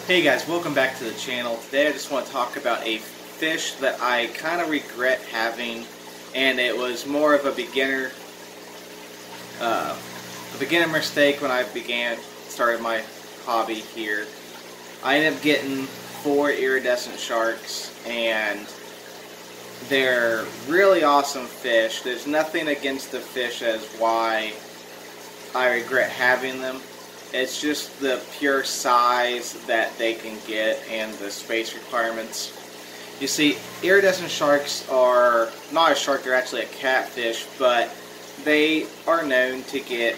Hey guys, welcome back to the channel. Today I just want to talk about a fish that I kind of regret having, and it was more of a beginner mistake when I started my hobby here. I ended up getting 4 iridescent sharks, and they're really awesome fish. There's nothing against the fish as why I regret having them. It's just the pure size that they can get and the space requirements. You see, iridescent sharks are not a shark, they're actually a catfish, but they are known to get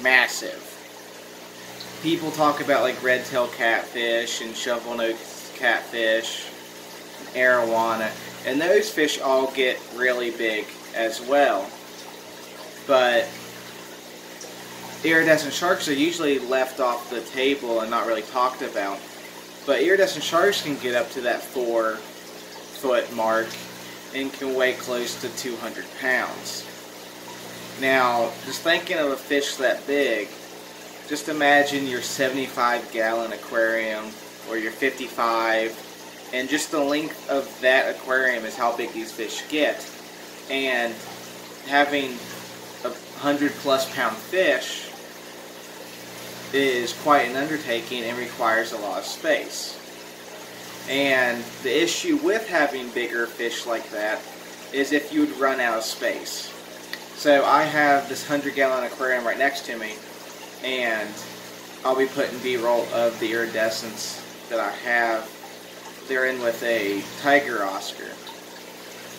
massive. People talk about like red-tailed catfish and shovel-nosed catfish, and arowana, and those fish all get really big as well. But iridescent sharks are usually left off the table and not really talked about. But iridescent sharks can get up to that 4-foot mark and can weigh close to 200 pounds. Now, just thinking of a fish that big, just imagine your 75-gallon aquarium or your 55, and just the length of that aquarium is how big these fish get. And having a 100+ pound fish is quite an undertaking and requires a lot of space. And the issue with having bigger fish like that is if you would run out of space. So I have this 100-gallon aquarium right next to me, and I'll be putting B-roll of the iridescents that I have. They're in with a tiger Oscar.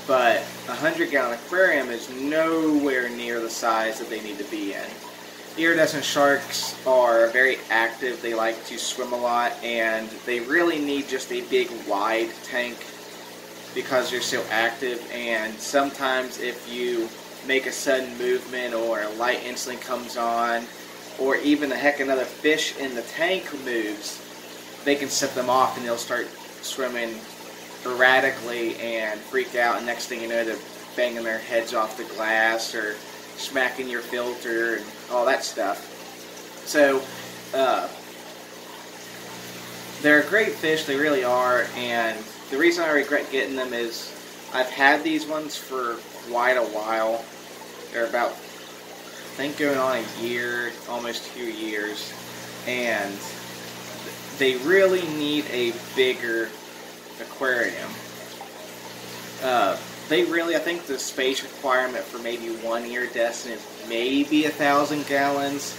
But a 100-gallon aquarium is nowhere near the size that they need to be in. Iridescent sharks are very active, they like to swim a lot, and they really need just a big wide tank because they're so active. And sometimes if you make a sudden movement or a light instantly comes on, or even another fish in the tank moves, they can set them off and they'll start swimming erratically and freak out, and next thing you know they're banging their heads off the glass or smacking your filter and all that stuff. So they're a great fish, they really are, and the reason I regret getting them is I've had these ones for quite a while. They're about, I think, going on a year, almost 2 years, and they really need a bigger aquarium. I think the space requirement for maybe one iridescent is maybe 1,000 gallons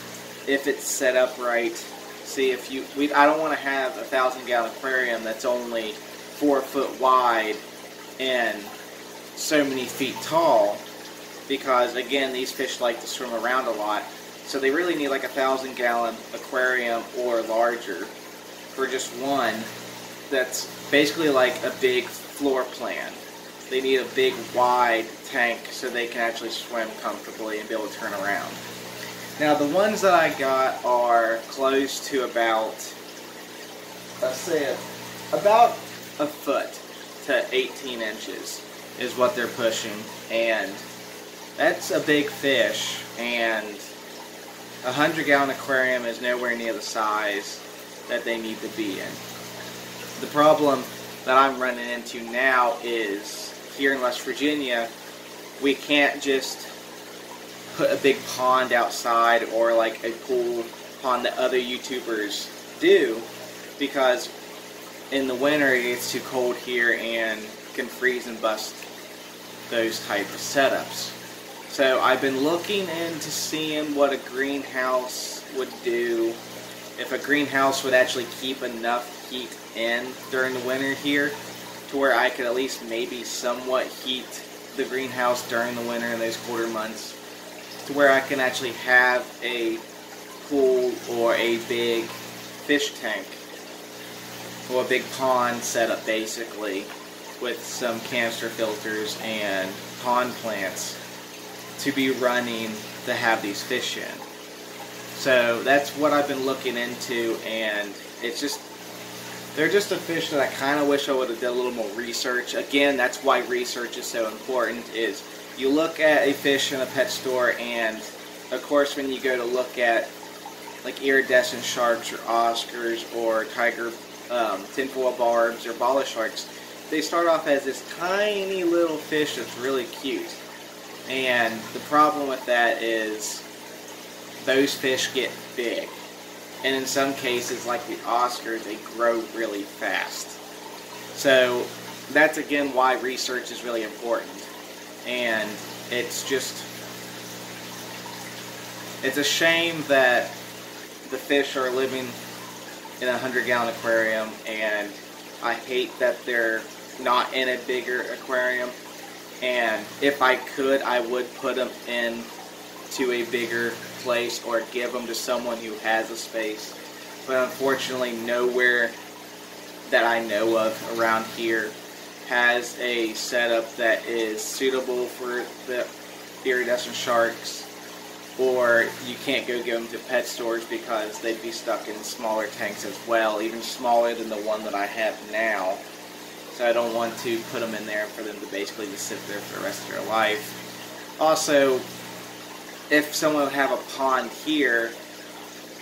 if it's set up right. See, I don't want to have a 1,000-gallon aquarium that's only 4 foot wide and so many feet tall, because again, these fish like to swim around a lot, so they really need like a 1,000-gallon aquarium or larger for just one that's basically like a big floor plan. They need a big wide tank so they can actually swim comfortably and be able to turn around. Now the ones that I got are close to about, let's say about a foot to 18 inches is what they're pushing, and that's a big fish, and a 100-gallon aquarium is nowhere near the size that they need to be in. The problem that I'm running into now is here in West Virginia, we can't just put a big pond outside or like a pool pond that other YouTubers do, because in the winter it gets too cold here and can freeze and bust those type of setups. So I've been looking into seeing what a greenhouse would do, if a greenhouse would actually keep enough heat in during the winter here to where I could at least maybe somewhat heat the greenhouse during the winter in those colder months, to where I can actually have a pool or a big fish tank or a big pond set up basically with some canister filters and pond plants to be running to have these fish in. So that's what I've been looking into, and they're just a fish that I kind of wish I would have done a little more research. Again, that's why research is so important, is you look at a fish in a pet store, and of course when you go to look at like iridescent sharks or Oscars or tiger tinfoil barbs or bala sharks, they start off as this tiny little fish that's really cute. And the problem with that is those fish get big. And in some cases, like the Oscars, they grow really fast. So that's again why research is really important. And it's a shame that the fish are living in a 100-gallon aquarium, and I hate that they're not in a bigger aquarium. And if I could, I would put them in to a bigger place or give them to someone who has a space. But unfortunately, nowhere that I know of around here has a setup that is suitable for the iridescent sharks, or you can't go give them to pet stores because they'd be stuck in smaller tanks as well, even smaller than the one that I have now. So I don't want to put them in there for them to basically just sit there for the rest of their life. Also, if someone would have a pond here,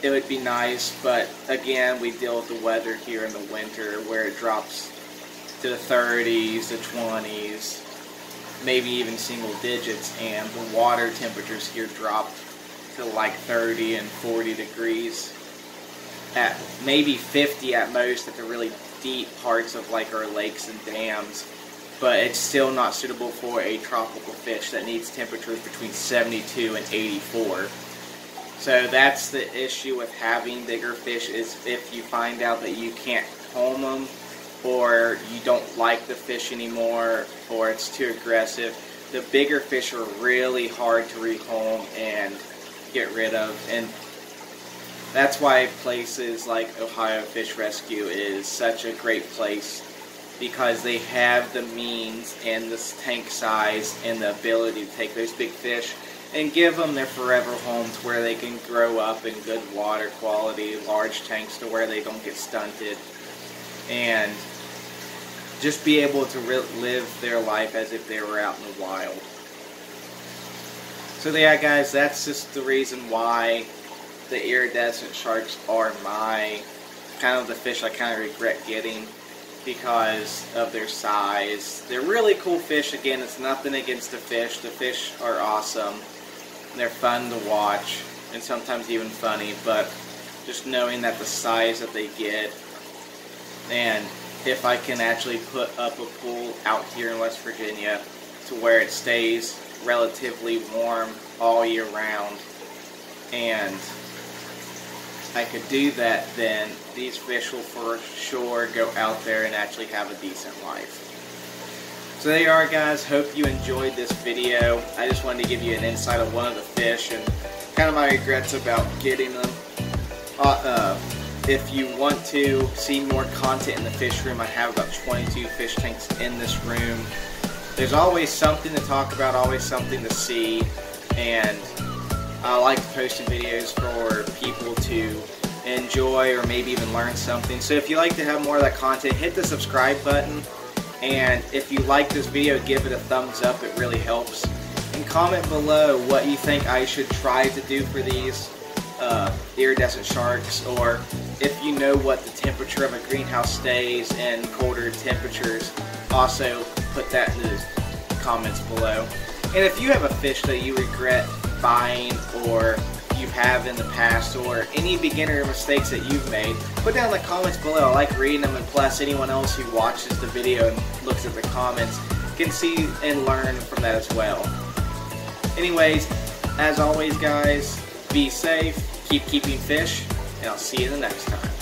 it would be nice, but again, we deal with the weather here in the winter where it drops to the 30s, the 20s, maybe even single digits, and the water temperatures here drop to like 30 and 40 degrees, at maybe 50 at most at the really deep parts of like our lakes and dams, but it's still not suitable for a tropical fish that needs temperatures between 72 and 84. So that's the issue with having bigger fish, is if you find out that you can't home them, or you don't like the fish anymore, or it's too aggressive, the bigger fish are really hard to rehome and get rid of. And that's why places like Ohio Fish Rescue is such a great place, because they have the means and the tank size and the ability to take those big fish and give them their forever homes where they can grow up in good water quality, large tanks to where they don't get stunted, and just be able to live their life as if they were out in the wild. So yeah, guys, that's just the reason why the iridescent sharks are my kind of the fish I kind of regret getting, because of their size. They're really cool fish. Again, it's nothing against the fish. The fish are awesome. They're fun to watch and sometimes even funny, but just knowing that the size that they get, and if I can actually put up a pool out here in West Virginia to where it stays relatively warm all year round, and I could do that, then these fish will for sure go out there and actually have a decent life. So there you are, guys. Hope you enjoyed this video. I just wanted to give you an insight of one of the fish and kind of my regrets about getting them. If you want to see more content in the fish room, I have about 22 fish tanks in this room. There's always something to talk about, always something to see, and I like posting videos for people to enjoy or maybe even learn something. So if you like to have more of that content, hit the subscribe button, and if you like this video, give it a thumbs up. It really helps. And comment below what you think I should try to do for these iridescent sharks, or if you know what the temperature of a greenhouse stays in colder temperatures, also put that in the comments below. And if you have a fish that you regret buying, or you have in the past, or any beginner mistakes that you've made, put down in the comments below. I like reading them, and plus anyone else who watches the video and looks at the comments can see and learn from that as well. Anyways, as always, guys, be safe, keep keeping fish, and I'll see you the next time.